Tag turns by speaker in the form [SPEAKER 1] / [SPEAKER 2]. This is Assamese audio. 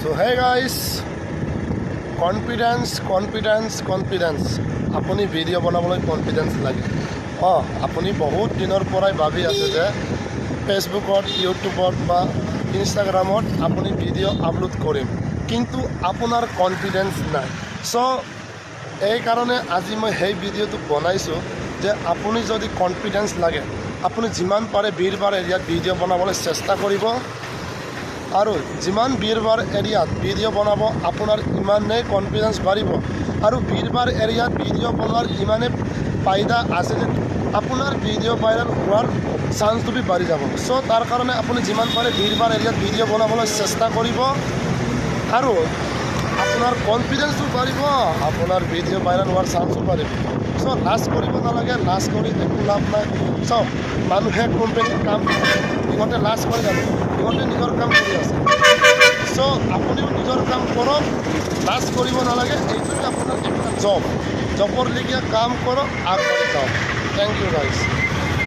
[SPEAKER 1] So hey guys, confidence আপুনি ভিডিঅ' বনাবলৈ কনফিডেন্স লাগে। আপুনি বহুত দিনৰ পৰাই ভাবি আছে যে ফেচবুকত, ইউটিউবত বা ইনষ্টাগ্ৰামত আপুনি ভিডিঅ' আপলোড কৰিম, কিন্তু আপোনাৰ কনফিডেন্স নাই। চ' এই কাৰণে আজি মই সেই ভিডিঅ'টো বনাইছোঁ যে আপুনি যদি কনফিডেন্স লাগে, আপুনি যিমান পাৰে ভিৰ এৰিয়াত ভিডিঅ' বনাবলৈ চেষ্টা কৰিব, আৰু যিমান ভিৰ এৰিয়াত ভিডিঅ' বনাব আপোনাৰ ইমানেই কনফিডেন্স বাঢ়িব। আৰু ভিৰ এৰিয়াত ভিডিঅ' বনোৱাৰ ইমানেই ফাইদা আছে যে আপোনাৰ ভিডিঅ' ভাইৰেল হোৱাৰ চান্সটো বাঢ়ি যাব। চ' তাৰ কাৰণে আপুনি যিমান পাৰে ভিৰ এৰিয়াত ভিডিঅ' বনাবলৈ চেষ্টা কৰিব, আৰু আপোনাৰ কনফিডেন্সটো বাঢ়িব, আপোনাৰ ভিডিঅ' ভাইৰেল হোৱাৰ চান্সো বাঢ়িব। চ' লাজ কৰিব নালাগে, লাজ কৰি একো লাভ নাই। চাওক, মানুহে কোম্পানীত কাম কৰে, সিহঁতে লাজ কৰি জানে, সিহঁতে নিজৰ কাম কৰি আছে। চ' আপুনিও নিজৰ কাম কৰক, লাজ কৰিব নালাগে। এইটোৱে আপোনাৰ একটা জবৰ লেখীয়া কাম কৰক, আগবাঢ়ি যাওক। Thank you guys.